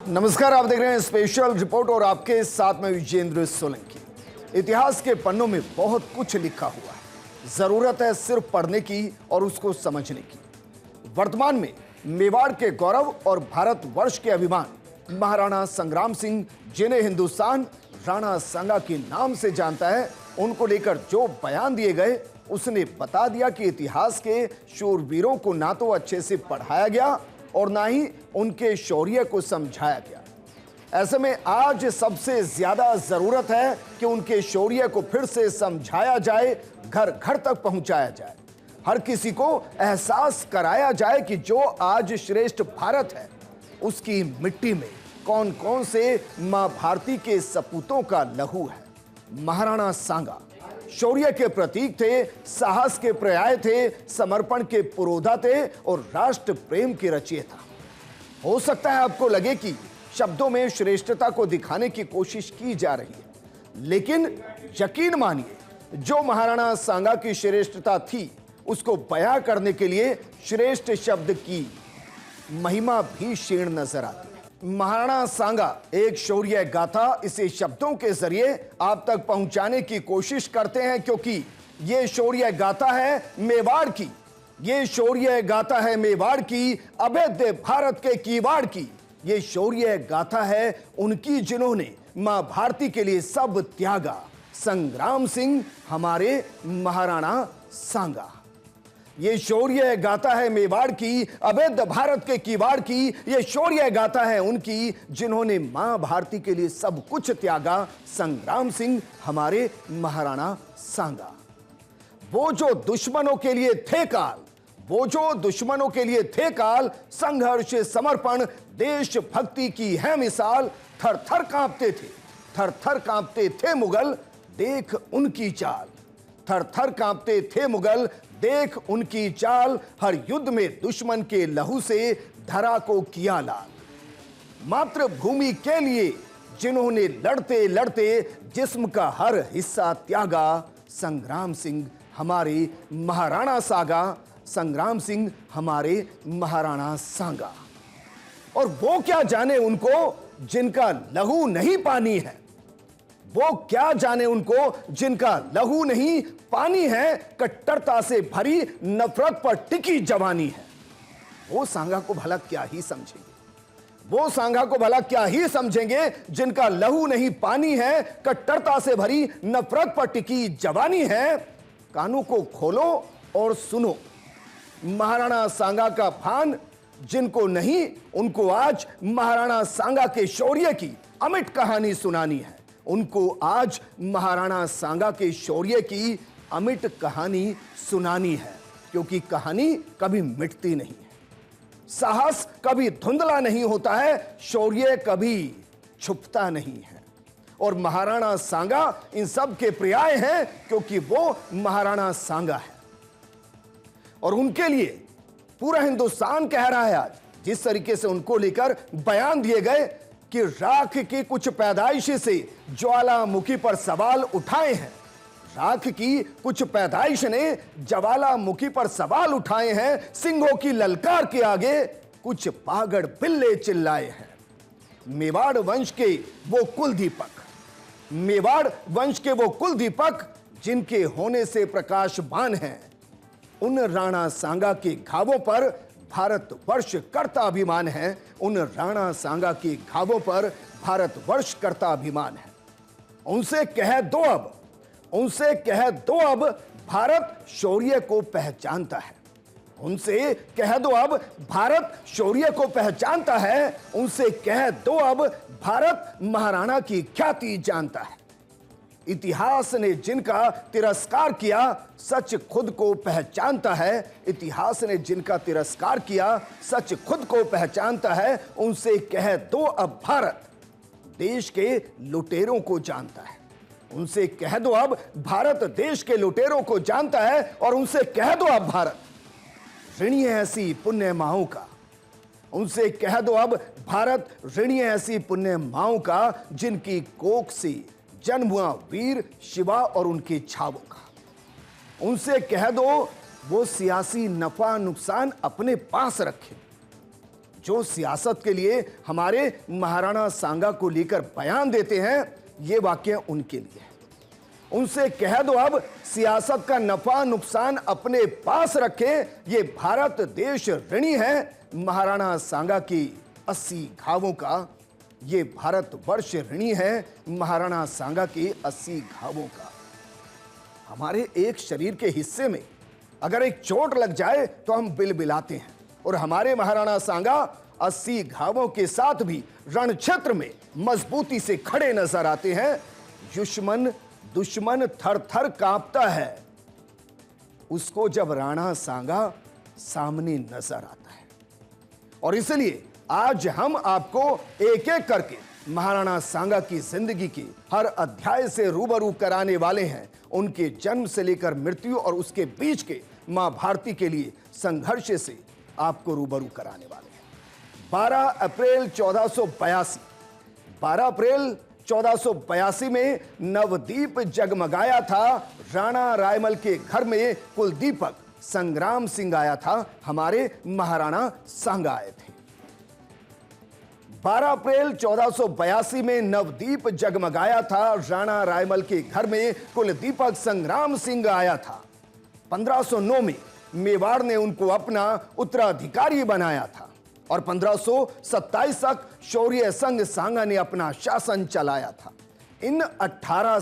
नमस्कार, आप देख रहे हैं स्पेशल रिपोर्ट और आपके साथ में विजेंद्र सोलंकी। इतिहास के पन्नों में बहुत कुछ लिखा हुआ है, जरूरत है सिर्फ पढ़ने की और उसको समझने की। वर्तमान में मेवाड़ के गौरव और भारतवर्ष के अभिमान महाराणा संग्राम सिंह, जिन्हें हिंदुस्तान राणा सांगा के नाम से जानता है, उनको लेकर जो बयान दिए गए उसने बता दिया कि इतिहास के शूरवीरों को ना तो अच्छे से पढ़ाया गया और ना ही उनके शौर्य को समझाया गया। ऐसे में आज सबसे ज्यादा जरूरत है कि उनके शौर्य को फिर से समझाया जाए, घर घर तक पहुंचाया जाए, हर किसी को एहसास कराया जाए कि जो आज श्रेष्ठ भारत है उसकी मिट्टी में कौन कौन से मां भारती के सपूतों का लहू है। महाराणा सांगा शौर्य के प्रतीक थे, साहस के पर्याय थे, समर्पण के पुरोधा थे और राष्ट्र प्रेम के रचयिता। हो सकता है आपको लगे कि शब्दों में श्रेष्ठता को दिखाने की कोशिश की जा रही है, लेकिन यकीन मानिए, जो महाराणा सांगा की श्रेष्ठता थी उसको बयां करने के लिए श्रेष्ठ शब्द की महिमा भी क्षीण नजर आती है। महाराणा सांगा एक शौर्य गाथा, इसे शब्दों के जरिए आप तक पहुंचाने की कोशिश करते हैं, क्योंकि ये शौर्य गाथा है मेवाड़ की, ये शौर्य गाथा है मेवाड़ की, अभेद्य भारत के कीवाड़ की। ये शौर्य गाथा है उनकी जिन्होंने मां भारती के लिए सब त्यागा, संग्राम सिंह हमारे महाराणा सांगा। ये शौर्य गाथा है मेवाड़ की, अवैध भारत के कीवाड़ की। ये शौर्य गाथा है उनकी जिन्होंने मां भारती के लिए सब कुछ त्यागा, संग्राम सिंह हमारे महाराणा सांगा। वो जो दुश्मनों के लिए थे काल, वो जो दुश्मनों के लिए थे काल, संघर्ष समर्पण देशभक्ति की है मिसाल। थर थर कांपते थे, थर थर कांपते थे मुगल, देख उनकी चाल। थर थर कांपते थे मुगल, देख उनकी चाल। हर युद्ध में दुश्मन के लहू से धरा को किया लाल। मातृभूमि के लिए जिन्होंने लड़ते लड़ते जिस्म का हर हिस्सा त्यागा, संग्राम सिंह हमारे महाराणा सांगा, संग्राम सिंह हमारे महाराणा सांगा। और वो क्या जाने उनको जिनका लहू नहीं पानी है, वो क्या जाने उनको जिनका लहू नहीं पानी है, कट्टरता से भरी नफरत पर टिकी जवानी है। वो सांगा को भला क्या ही समझेंगे, वो सांगा को भला क्या ही समझेंगे जिनका लहू नहीं पानी है, कट्टरता से भरी नफरत पर टिकी जवानी है। कानों को खोलो और सुनो, महाराणा सांगा का भान जिनको नहीं, उनको आज महाराणा सांगा के शौर्य की अमिट कहानी सुनानी है। उनको आज महाराणा सांगा के शौर्य की अमिट कहानी सुनानी है, क्योंकि कहानी कभी मिटती नहीं है, साहस कभी धुंधला नहीं होता है, शौर्य कभी छुपता नहीं है। और महाराणा सांगा इन सब के पर्याय हैं, क्योंकि वो महाराणा सांगा है। और उनके लिए पूरा हिंदुस्तान कह रहा है आज, जिस तरीके से उनको लेकर बयान दिए गए कि राख की कुछ पैदाइश से ज्वालामुखी पर सवाल उठाए हैं, राख की कुछ पैदाइश ने ज्वालामुखी पर सवाल उठाए हैं, सिंहों की ललकार के आगे कुछ पागड़ बिल्ले चिल्लाए हैं। मेवाड़ वंश के वो कुल दीपक, मेवाड़ वंश के वो कुल दीपक जिनके होने से प्रकाशमान हैं, उन राणा सांगा के घावों पर भारतवर्ष करता अभिमान है। उन राणा सांगा के घावों पर भारतवर्ष करता अभिमान है। उनसे कह दो अब, उनसे कह दो अब, भारत शौर्य को पहचानता है। उनसे कह दो अब, भारत शौर्य को पहचानता है। उनसे कह दो अब, भारत महाराणा की ख्याति जानता है। इतिहास ने जिनका तिरस्कार किया, सच खुद को पहचानता है। इतिहास ने जिनका तिरस्कार किया, सच खुद को पहचानता है। उनसे कह दो अब, भारत देश के लुटेरों को जानता है। उनसे कह दो अब, भारत देश के लुटेरों को जानता है। और उनसे कह दो अब, भारत ऋणी है ऐसी पुण्य माओं का। उनसे कह दो अब, भारत ऋणी है ऐसी पुण्य माओं का, जिनकी कोख से जन्म हुआ वीर शिवा और उनके छावों का। उनसे कह दो वो सियासी नफा नुकसान अपने पास रखे, जो सियासत के लिए हमारे महाराणा सांगा को लेकर बयान देते हैं, ये वाक्य उनके लिए है। उनसे कह दो अब सियासत का नफा नुकसान अपने पास रखे, ये भारत देश ऋणी है महाराणा सांगा की 80 घावों का। ये भारत वर्ष ऋणी है महाराणा सांगा के 80 घावों का। हमारे एक शरीर के हिस्से में अगर एक चोट लग जाए तो हम बिलबिलाते हैं, और हमारे महाराणा सांगा 80 घावों के साथ भी रण क्षेत्र में मजबूती से खड़े नजर आते हैं। दुश्मन थर थर कांपता है उसको जब राणा सांगा सामने नजर आता है। और इसलिए आज हम आपको एक एक करके महाराणा सांगा की जिंदगी के हर अध्याय से रूबरू कराने वाले हैं। उनके जन्म से लेकर मृत्यु और उसके बीच के मां भारती के लिए संघर्ष से आपको रूबरू कराने वाले हैं। 12 अप्रैल 1482 में नवदीप जगमगाया था। राणा रायमल के घर में कुलदीपक संग्राम सिंह आया था, हमारे महाराणा सांगा आए थे। 12 अप्रैल 1482 में नवदीप जगमगाया था। राणा रायमल के घर में कुलदीपक संग्राम सिंह आया था। 1509 में मेवाड़ ने उनको अपना उत्तराधिकारी बनाया था, और 1527 तक शौर्य संघ सांगा ने अपना शासन चलाया था। इन 18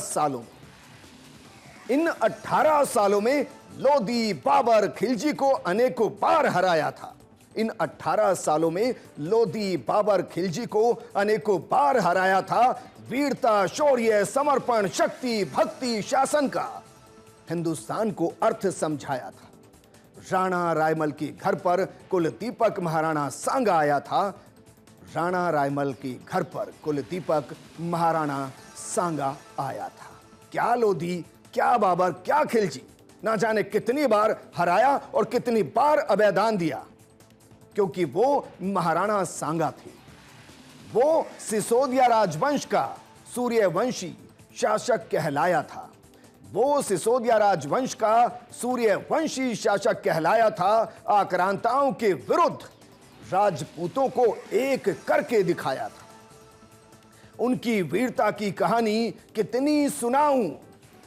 सालों में लोधी, बाबर, खिलजी को अनेकों बार हराया था। इन 18 सालों में लोधी, बाबर, खिलजी को अनेकों बार हराया था। वीरता, शौर्य, समर्पण, शक्ति, भक्ति, शासन का हिंदुस्तान को अर्थ समझाया था। राणा रायमल के घर पर कुलदीपक महाराणा सांगा आया था। राणा रायमल के घर पर कुलदीपक महाराणा सांगा आया था। क्या लोधी, क्या बाबर, क्या खिलजी, ना जाने कितनी बार हराया और कितनी बार अभयदान दिया, क्योंकि वो महाराणा सांगा थे। वो सिसोदिया राजवंश का सूर्यवंशी शासक कहलाया था। वो सिसोदिया राजवंश का सूर्यवंशी शासक कहलाया था। आक्रांताओं के विरुद्ध राजपूतों को एक करके दिखाया था। उनकी वीरता की कहानी कितनी सुनाऊं,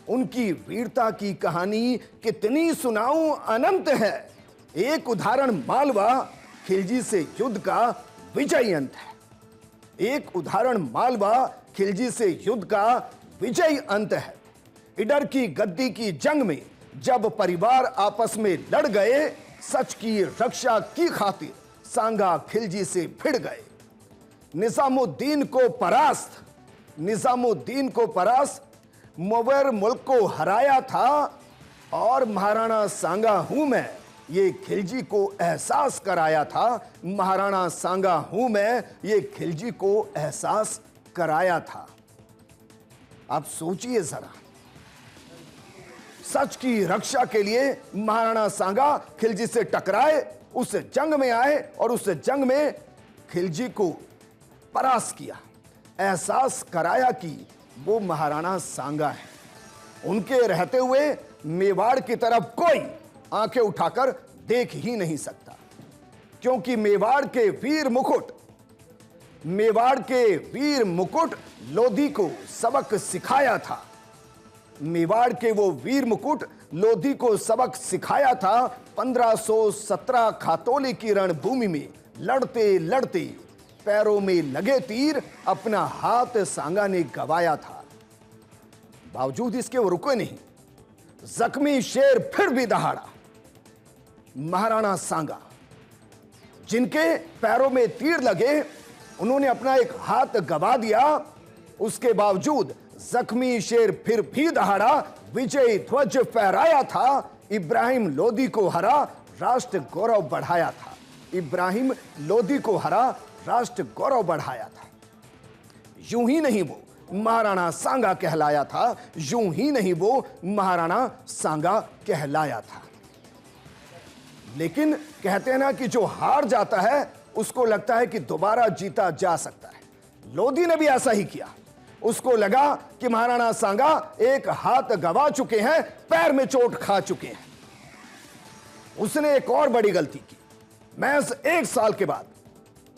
उनकी वीरता की कहानी कितनी सुनाऊं, अनंत है। एक उदाहरण मालवा खिलजी से युद्ध का विजय अंत है। एक उदाहरण मालवा खिलजी से युद्ध का विजय अंत है। इडर की गद्दी की जंग में जब परिवार आपस में लड़ गए, सच की रक्षा की खातिर सांगा खिलजी से भिड़ गए। निजामुद्दीन को परास्त मुवर मुल्क को हराया था, और महाराणा सांगा हूं मैं, ये खिलजी को एहसास कराया था। महाराणा सांगा हूं मैं, ये खिलजी को एहसास कराया था। आप सोचिए जरा, सच की रक्षा के लिए महाराणा सांगा खिलजी से टकराए, उस जंग में आए और उस जंग में खिलजी को परास्त किया, एहसास कराया कि वो महाराणा सांगा है। उनके रहते हुए मेवाड़ की तरफ कोई आंखें उठाकर देख ही नहीं सकता, क्योंकि मेवाड़ के वीर मुकुट लोधी को सबक सिखाया था। मेवाड़ के वो वीर मुकुट लोधी को सबक सिखाया था। 1517 खातौली की रणभूमि में लड़ते लड़ते पैरों में लगे तीर अपना हाथ सांगा ने गवाया था। बावजूद इसके वो रुके नहीं, जख्मी शेर फिर भी दहाड़ा। महाराणा सांगा, जिनके पैरों में तीर लगे, उन्होंने अपना एक हाथ गवा दिया। उसके बावजूद जख्मी शेर फिर भी दहाड़ा, विजय ध्वज फहराया था। इब्राहिम लोधी को हरा, राष्ट्र गौरव बढ़ाया था। इब्राहिम लोधी को हरा, राष्ट्र गौरव बढ़ाया था। यूं ही नहीं वो महाराणा सांगा कहलाया था, यूं ही नहीं वो महाराणा सांगा कहलाया था। लेकिन कहते हैं ना कि जो हार जाता है उसको लगता है कि दोबारा जीता जा सकता है। लोधी ने भी ऐसा ही किया। उसको लगा कि महाराणा सांगा एक हाथ गवा चुके हैं, पैर में चोट खा चुके हैं। उसने एक और बड़ी गलती की। महज 1 साल के बाद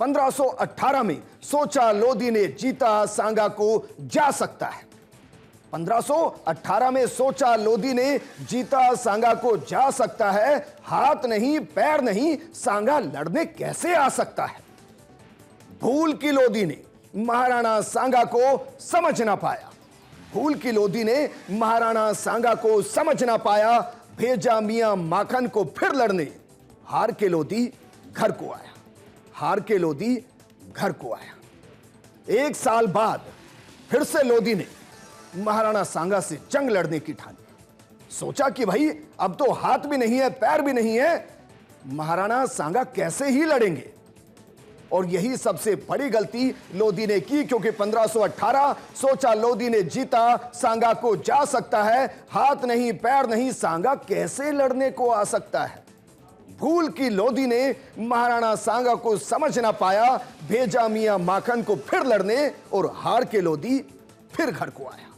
1518 में सोचा लोदी ने जीता सांगा को जा सकता है। 1518 में सोचा लोदी ने जीता सांगा को जा सकता है, हाथ नहीं पैर नहीं सांगा लड़ने कैसे आ सकता है। भूल की लोदी ने महाराणा सांगा को समझ ना पाया, भूल की लोदी ने महाराणा सांगा को समझ ना पाया, भेजा मियां माखन को फिर लड़ने, हार के लोदी घर को आया, हार के लोदी घर को आया। 1 साल बाद फिर से लोदी ने महाराणा सांगा से जंग लड़ने की ठानी। सोचा कि भाई अब तो हाथ भी नहीं है पैर भी नहीं है, महाराणा सांगा कैसे ही लड़ेंगे। और यही सबसे बड़ी गलती लोदी ने की, क्योंकि 1518 सोचा लोदी ने जीता सांगा को जा सकता है, हाथ नहीं पैर नहीं सांगा कैसे लड़ने को आ सकता है। भूल की लोदी ने महाराणा सांगा को समझ ना पाया, भेजा मियां माखन को फिर लड़ने और हार के लोदी फिर घर को आया।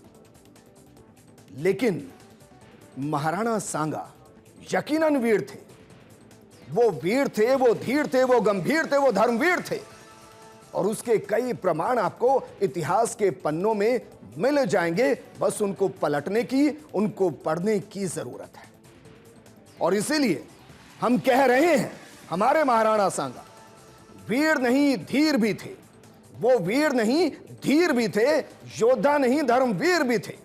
लेकिन महाराणा सांगा यकीनन वीर थे, वो वीर थे, वो धीर थे, वो गंभीर थे, वो धर्मवीर थे। और उसके कई प्रमाण आपको इतिहास के पन्नों में मिल जाएंगे, बस उनको पलटने की, उनको पढ़ने की जरूरत है। और इसीलिए हम कह रहे हैं हमारे महाराणा सांगा वीर नहीं धीर भी थे, वो वीर नहीं धीर भी थे, योद्धा नहीं धर्मवीर भी थे।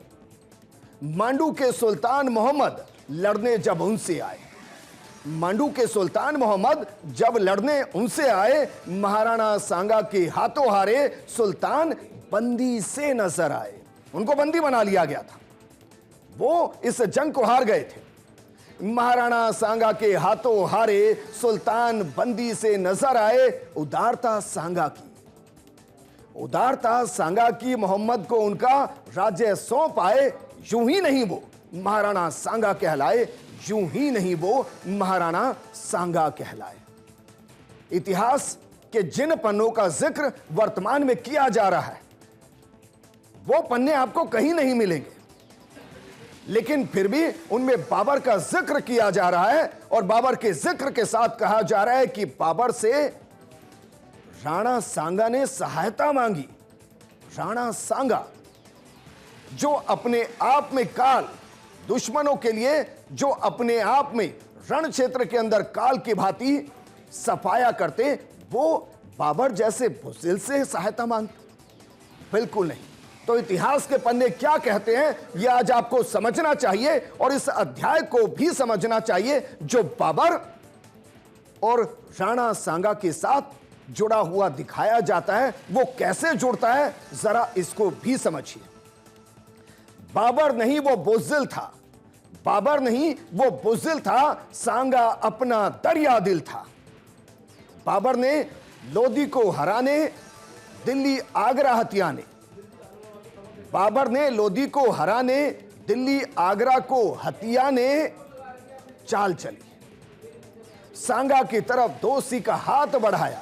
मांडू के सुल्तान मोहम्मद लड़ने जब उनसे आए, मांडू के सुल्तान मोहम्मद जब लड़ने उनसे आए, महाराणा सांगा के हाथों हारे सुल्तान बंदी से नजर आए, उनको बंदी बना लिया गया था, वो इस जंग को हार गए थे। महाराणा सांगा के हाथों हारे सुल्तान बंदी से नजर आए। उदारता सांगा की, उदारता सांगा की मोहम्मद को उनका राज्य सौंप आए। यूं ही नहीं वो महाराणा सांगा कहलाए, यूं ही नहीं वो महाराणा सांगा कहलाए। इतिहास के जिन पन्नों का जिक्र वर्तमान में किया जा रहा है, वो पन्ने आपको कहीं नहीं मिलेंगे, लेकिन फिर भी उनमें बाबर का जिक्र किया जा रहा है। और बाबर के जिक्र के साथ कहा जा रहा है कि बाबर से राणा सांगा ने सहायता मांगी। राणा सांगा जो अपने आप में काल, दुश्मनों के लिए जो अपने आप में रण क्षेत्र के अंदर काल की भांति सफाया करते, वो बाबर जैसे बुज़दिल से सहायता मांगते? बिल्कुल नहीं। तो इतिहास के पन्ने क्या कहते हैं यह आज आपको समझना चाहिए, और इस अध्याय को भी समझना चाहिए जो बाबर और राणा सांगा के साथ जुड़ा हुआ दिखाया जाता है। वो कैसे जुड़ता है जरा इसको भी समझिए। बाबर नहीं वो बुज़दिल था, बाबर नहीं वो बुज़दिल था, सांगा अपना दरिया दिल था। बाबर ने लोदी को हराने दिल्ली आगरा हथियाने, बाबर ने लोदी को हराने दिल्ली आगरा को हथियाने चाल चली। सांगा की तरफ दोस्ती का हाथ बढ़ाया,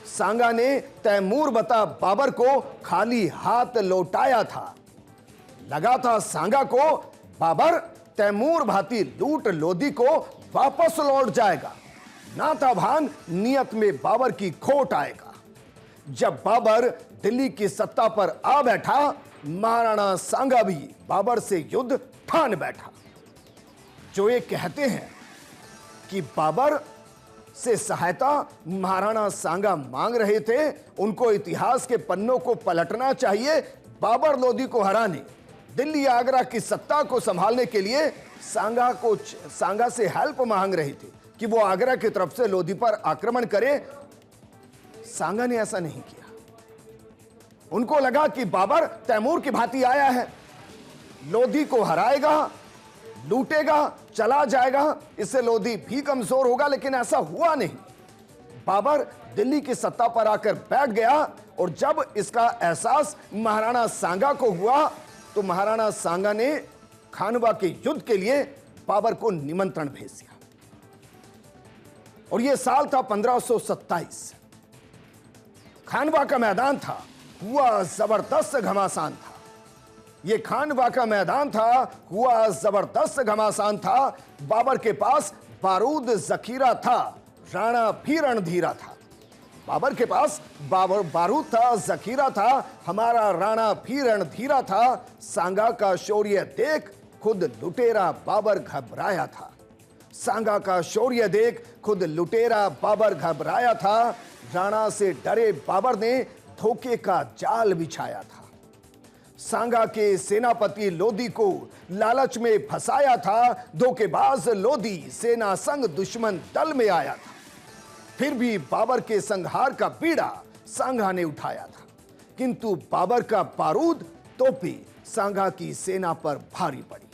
सांगा ने तैमूर बता बाबर को खाली हाथ लौटाया था। लगा था सांगा को बाबर तैमूर भांति लूट लोदी को वापस लौट जाएगा, ना था भान नियत में बाबर की खोट आएगा। जब बाबर दिल्ली की सत्ता पर आ बैठा, महाराणा सांगा भी बाबर से युद्ध ठान बैठा। जो ये कहते हैं कि बाबर से सहायता महाराणा सांगा मांग रहे थे, उनको इतिहास के पन्नों को पलटना चाहिए। बाबर लोदी को हराने, दिल्ली आगरा की सत्ता को संभालने के लिए सांगा से हेल्प मांग रहे थे कि वो आगरा की तरफ से लोदी पर आक्रमण करे। सांगा ने ऐसा नहीं किया। उनको लगा कि बाबर तैमूर की भांति आया है, लोदी को हराएगा, लूटेगा, चला जाएगा, इससे लोदी भी कमजोर होगा। लेकिन ऐसा हुआ नहीं। बाबर दिल्ली की सत्ता पर आकर बैठ गया, और जब इसका एहसास महाराणा सांगा को हुआ तो महाराणा सांगा ने खानवा के युद्ध के लिए बाबर को निमंत्रण भेज दिया। और यह साल था 1527। खानवा का मैदान था, हुआ जबरदस्त घमासान था। यह खानवा का मैदान था, हुआ जबरदस्त घमासान था। बाबर के पास बारूद जखीरा था, राणा भी रणधीरा था। बाबर के पास बारूद था, जखीरा था, हमारा राणा भी रणधीरा था। सांगा का शौर्य देख खुद लुटेरा बाबर घबराया था। सांगा का शौर्य देख खुद लुटेरा बाबर घबराया था। राणा से डरे बाबर ने धोखे का जाल बिछाया था। सांगा के सेनापति लोदी को लालच में फंसाया था। धोखेबाज लोदी सेना संग दुश्मन दल में आया था। फिर भी बाबर के संहार का बीड़ा सांगा ने उठाया था, किंतु बाबर का बारूद तोपे सांगा की सेना पर भारी पड़ी।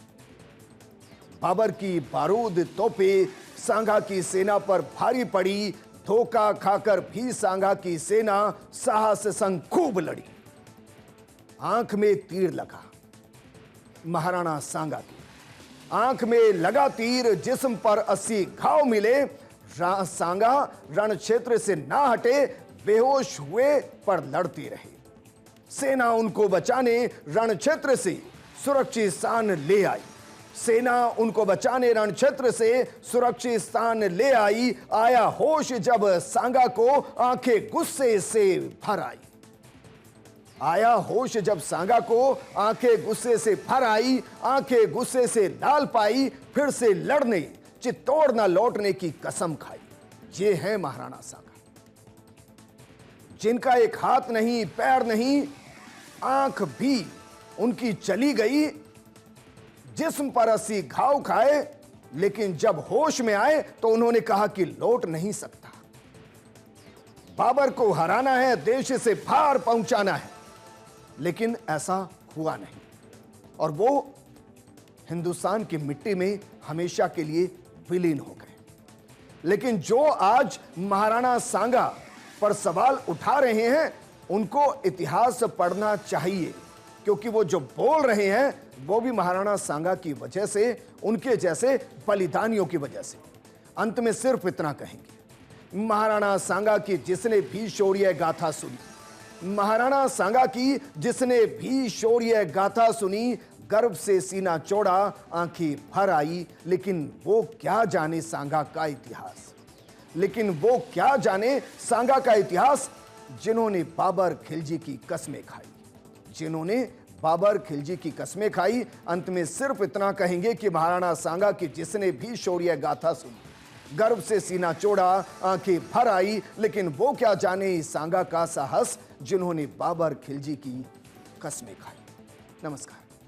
बाबर की बारूद तोपे सांगा की सेना पर भारी पड़ी। धोखा खाकर भी सांगा की सेना साहस संग खूब लड़ी। आंख में तीर लगा महाराणा सांगा की। आंख में लगा तीर, जिस्म पर 80 घाव मिले। सांगा रण क्षेत्र से ना हटे, बेहोश हुए पर लड़ते रहे। सेना उनको बचाने रण क्षेत्र से सुरक्षित स्थान ले आई। सेना उनको बचाने रण क्षेत्र से सुरक्षित स्थान ले आई। आया होश जब सांगा को आंखें गुस्से से भर आई। आया होश जब सांगा को आंखें गुस्से से भर आई। आंखें गुस्से से लाल पाई। फिर से लड़ने, चित्तौड़ न लौटने की कसम खाई। ये है महाराणा सांगा, जिनका एक हाथ नहीं, पैर नहीं, आंख भी उनकी चली गई। जिस्म पर 80 घाव खाए, लेकिन जब होश में आए तो उन्होंने कहा कि लौट नहीं सकता। बाबर को हराना है, देश से भार पहुंचाना है, लेकिन ऐसा हुआ नहीं और वो हिंदुस्तान की मिट्टी में हमेशा के लिए विलीन हो गए। लेकिन जो आज महाराणा सांगा पर सवाल उठा रहे हैं, उनको इतिहास पढ़ना चाहिए, क्योंकि वो जो बोल रहे हैं वो भी महाराणा सांगा की वजह से, उनके जैसे बलिदानियों की वजह से। अंत में सिर्फ इतना कहेंगे, महाराणा सांगा की जिसने भी शौर्य गाथा सुनी, महाराणा सांगा की जिसने भी शौर्य गाथा सुनी, गर्व से सीना चौड़ा, आंखें भर आई। लेकिन वो क्या जाने सांगा का इतिहास, लेकिन वो क्या जाने सांगा का इतिहास, जिन्होंने बाबर खिलजी की कस्में खाई, जिन्होंने बाबर खिलजी की कस्में खाई। अंत में सिर्फ इतना कहेंगे कि महाराणा सांगा की जिसने भी शौर्य गाथा सुनी, गर्व से सीना चौड़ा, आंखें भर आई। लेकिन वो क्या जाने इस सांगा का साहस, जिन्होंने बाबर खिलजी की कस्में खाई। नमस्कार।